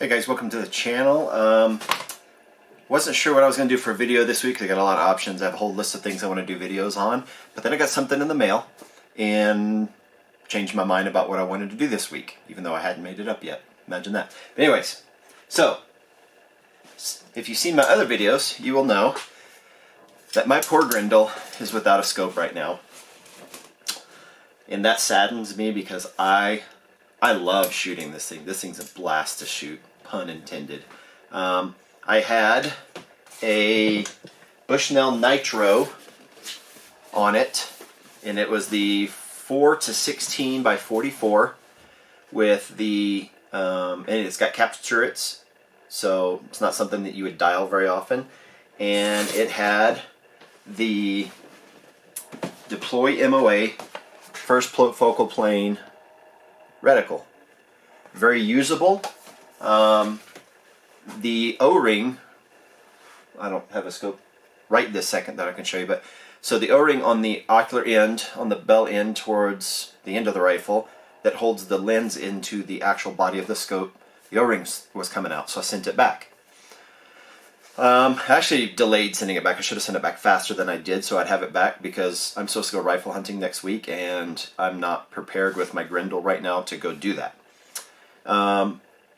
Hey guys, welcome to the channel. Wasn't sure what I was going to do for a video this week. I got a lot of options. I have a whole list of things I want to do videos on. But then I got something in the mail and changed my mind about what I wanted to do this week, even though I hadn't made it up yet. Imagine that. But anyways, so if you've seen my other videos, you will know that my poor Grendel is without a scope right now. And that saddens me because I love shooting this thing. This thing's a blast to shoot, pun intended. I had a Bushnell Nitro on it, and it was the 4:16 by 44 with the, and it's got capped turrets, so it's not something that you would dial very often. And it had the deploy MOA first focal plane reticle. Very usable. The O-ring, I don't have a scope right this second that I can show you, but so the O-ring on the ocular end, on the bell end towards the end of the rifle, that holds the lens into the actual body of the scope, the O-ring was coming out, so I sent it back. I actually delayed sending it back. I should have sent it back faster than I did, so I'd have it back because I'm supposed to go rifle hunting next week, and I'm not prepared with my Grendel right now to go do that.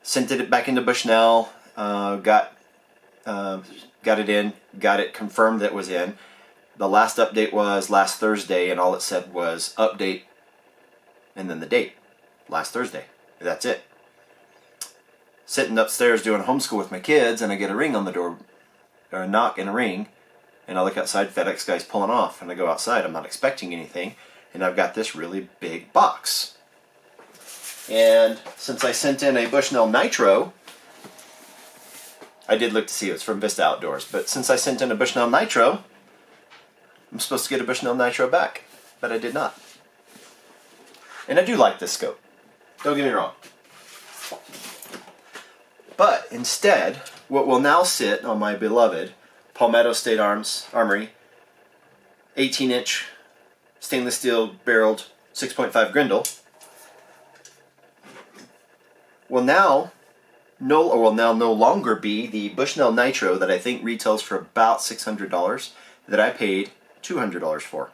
Sent it back into Bushnell, got it in, got it confirmed that it was in. The last update was last Thursday, and all it said was update and then the date, last Thursday. That's it. Sitting upstairs doing homeschool with my kids, and I get a ring on the door, or a knock and a ring, and I look outside, Fedex guy's pulling off, and I go outside, I'm not expecting anything, and I've got this really big box. And since I sent in a Bushnell Nitro, I did look to see it was from Vista Outdoors, but since I sent in a Bushnell Nitro, I'm supposed to get a Bushnell Nitro back, but I did not. And I do like this scope, don't get me wrong. But instead, what will now sit on my beloved Palmetto State Armory 18-inch stainless steel barreled 6.5 Grendel will now no longer be the Bushnell Nitro that I think retails for about $600 that I paid $200 for.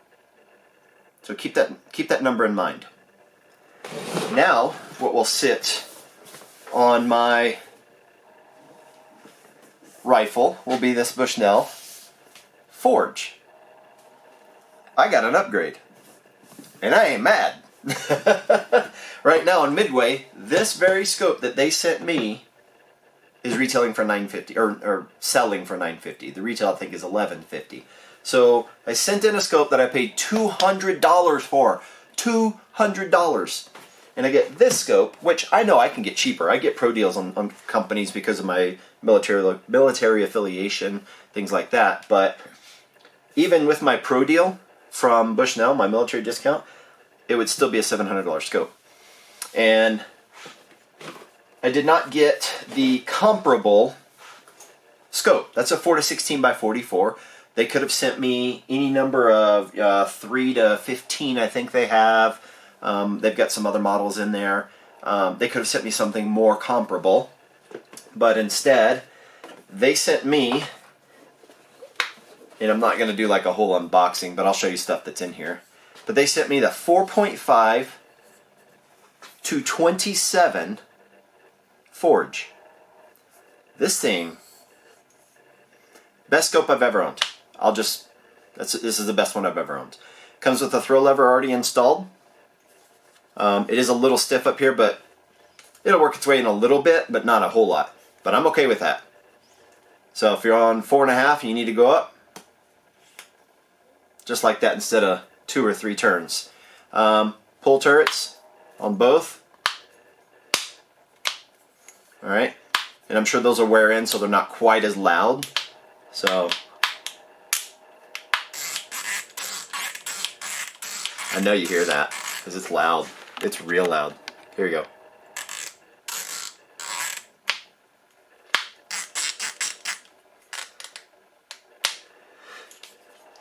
So keep that number in mind. Now, what will sit on my rifle will be this Bushnell Forge. I got an upgrade, and I ain't mad. Right now on Midway, this very scope that they sent me is retailing for $950, or selling for $950. The retail I think is $1150. So I sent in a scope that I paid $200 for. $200. And I get this scope, which I know I can get cheaper. I get pro deals on companies because of my military affiliation, things like that. But even with my pro deal from Bushnell, my military discount, it would still be a $700 scope. And I did not get the comparable scope. That's a 4:16 by 44. They could have sent me any number of 3 to 15, I think they have. They've got some other models in there. They could have sent me something more comparable, but instead they sent me, and I'm not going to do like a whole unboxing, but I'll show you stuff that's in here. But they sent me the 4.5 to 27 Forge. This thing, best scope I've ever owned. This is the best one I've ever owned. Comes with a throw lever already installed. It is a little stiff up here, but it'll work its way in a little bit, but not a whole lot. But I'm okay with that. So if you're on 4.5 and you need to go up, just like that instead of 2 or 3 turns. Pull turrets on both. Alright. And I'm sure those will wear in so they're not quite as loud. So I know you hear that because it's loud. It's real loud. Here you go.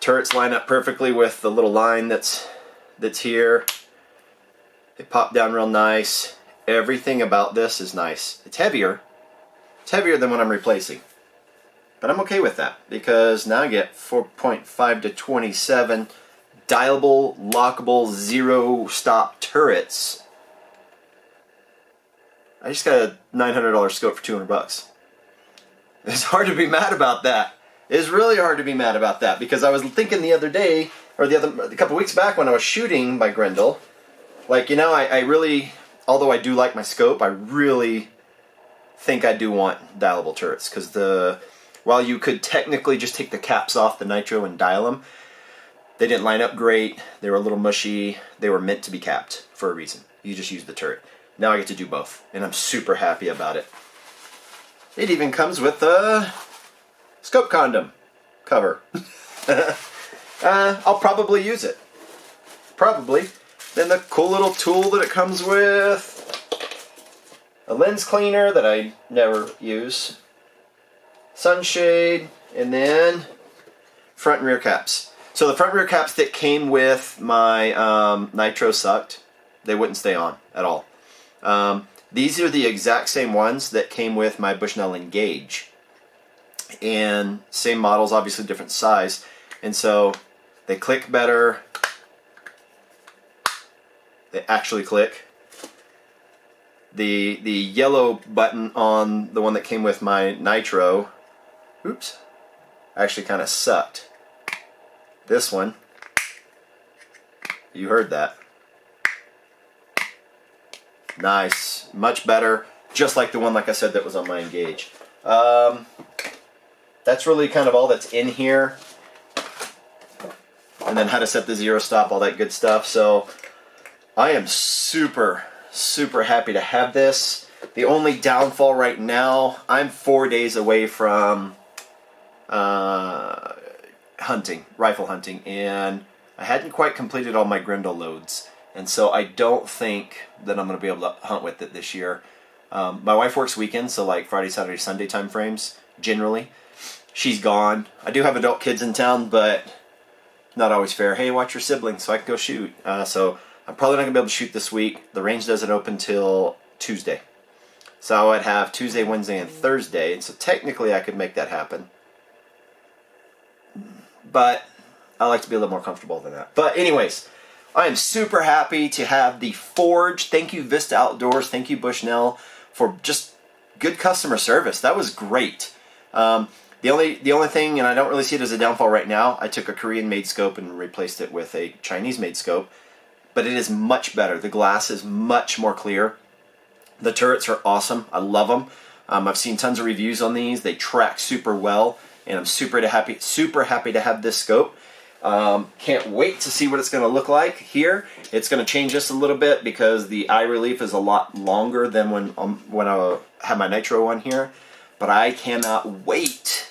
Turrets line up perfectly with the little line that's here. They pop down real nice. Everything about this is nice. It's heavier, It's heavier than what I'm replacing. But I'm okay with that because now I get 4.5 to 27 dialable, lockable, zero stop turrets. I just got a $900 scope for 200 bucks. It's hard to be mad about that. It's really hard to be mad about that because I was thinking the other day, or a couple weeks back when I was shooting by Grendel, like, you know, I really, although I do like my scope, I really think I do want dialable turrets because while you could technically just take the caps off the Nitro and dial them, they didn't line up great, they were a little mushy, they were meant to be capped for a reason. You just use the turret. Now I get to do both, and I'm super happy about it. It even comes with a scope condom cover. I'll probably use it. Probably. Then the cool little tool that it comes with. A lens cleaner that I never use. Sunshade. And then front and rear caps. So the front and rear caps that came with my Nitro sucked. They wouldn't stay on at all. These are the exact same ones that came with my Bushnell Engage. And same models, obviously different size. And so they click better. They actually click. The yellow button on the one that came with my Nitro, oops, actually kind of sucked. This one, you heard that. Nice, much better, just like the one, like I said, that was on my Engage. That's really kind of all that's in here. And then how to set the zero stop, all that good stuff. So I am super, super happy to have this. The only downfall right now, I'm 4 days away from hunting, rifle hunting, and I hadn't quite completed all my Grendel loads. And so I don't think that I'm going to be able to hunt with it this year. My wife works weekends, so like Friday, Saturday, Sunday time frames, generally. She's gone. I do have adult kids in town, but not always fair. Hey, watch your siblings so I can go shoot. So I'm probably not going to be able to shoot this week. The range doesn't open till Tuesday. So I'd have Tuesday, Wednesday, and Thursday. And so technically I could make that happen. But I like to be a little more comfortable than that. But anyways, I am super happy to have the Forge. Thank you, Vista Outdoors. Thank you, Bushnell, for just good customer service. That was great. The only thing, and I don't really see it as a downfall right now, I took a Korean-made scope and replaced it with a Chinese-made scope, but it is much better. The glass is much more clear. The turrets are awesome. I love them. I've seen tons of reviews on these. They track super well, and I'm super happy to have this scope. Can't wait to see what it's going to look like here. It's going to change just a little bit because the eye relief is a lot longer than when I had my Nitro one here. But I cannot wait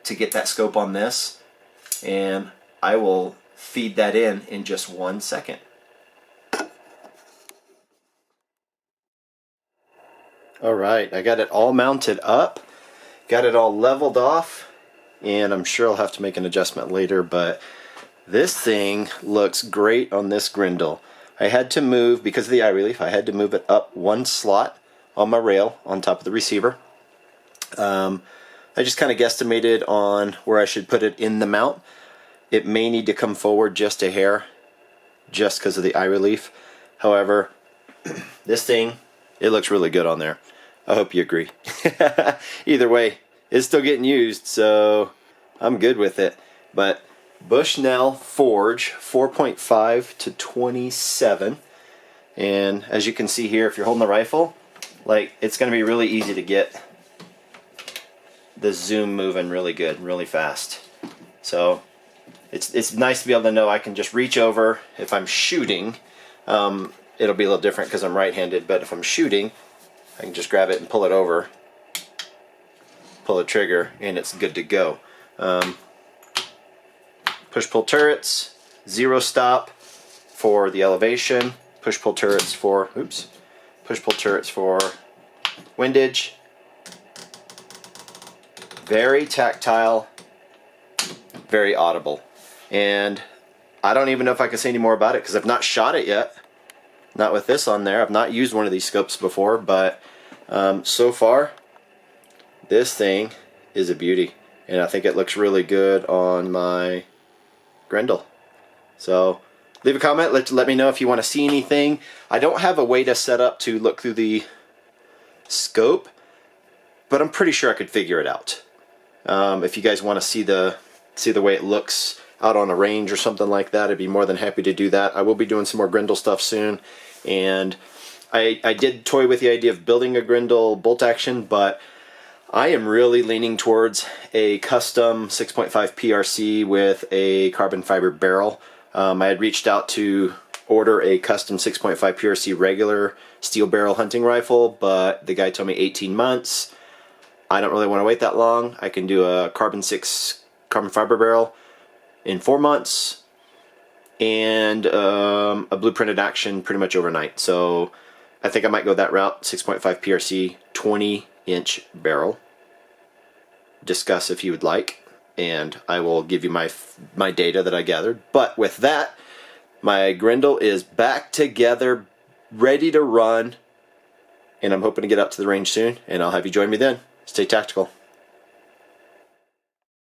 to get that scope on this, and I will feed that in just 1 second. Alright, I got it all mounted up, got it all leveled off, and I'm sure I'll have to make an adjustment later, but this thing looks great on this Grendel. I had to move, because of the eye relief, I had to move it up one slot on my rail on top of the receiver. I just kind of guesstimated on where I should put it in the mount. It may need to come forward just a hair, just because of the eye relief. However, this thing, it looks really good on there. I hope you agree. Either way, it's still getting used, so I'm good with it. But Bushnell Forge 4.5 to 27, and as you can see here, if you're holding the rifle, like, it's going to be really easy to get the zoom moving really good, really fast. So it's nice to be able to know I can just reach over. If I'm shooting, it'll be a little different because I'm right-handed, but if I'm shooting, I can just grab it and pull it over, pull the trigger, and it's good to go. Push-pull turrets, zero stop for the elevation, push-pull turrets for, push-pull turrets for windage. Very tactile, very audible. And I don't even know if I can say any more about it because I've not shot it yet. Not with this on there. I've not used one of these scopes before, but so far this thing is a beauty, and I think it looks really good on my Grendel. So leave a comment, let me know if you want to see anything. I don't have a way to set up to look through the scope, but I'm pretty sure I could figure it out. If you guys want to see the way it looks out on a range or something like that, I'd be more than happy to do that. I will be doing some more Grendel stuff soon, and I did toy with the idea of building a Grendel bolt action, but I am really leaning towards a custom 6.5 PRC with a carbon fiber barrel. I had reached out to order a custom 6.5 PRC regular steel barrel hunting rifle, but the guy told me 18 months. I don't really want to wait that long. I can do a carbon fiber barrel in 4 months, and a blueprinted action pretty much overnight. So I think I might go that route. 6.5 PRC, 20-inch barrel. Discuss if you would like, and I will give you my data that I gathered. But with that, my Grendel is back together, ready to run, and I'm hoping to get out to the range soon, and I'll have you join me then. Stay tactical.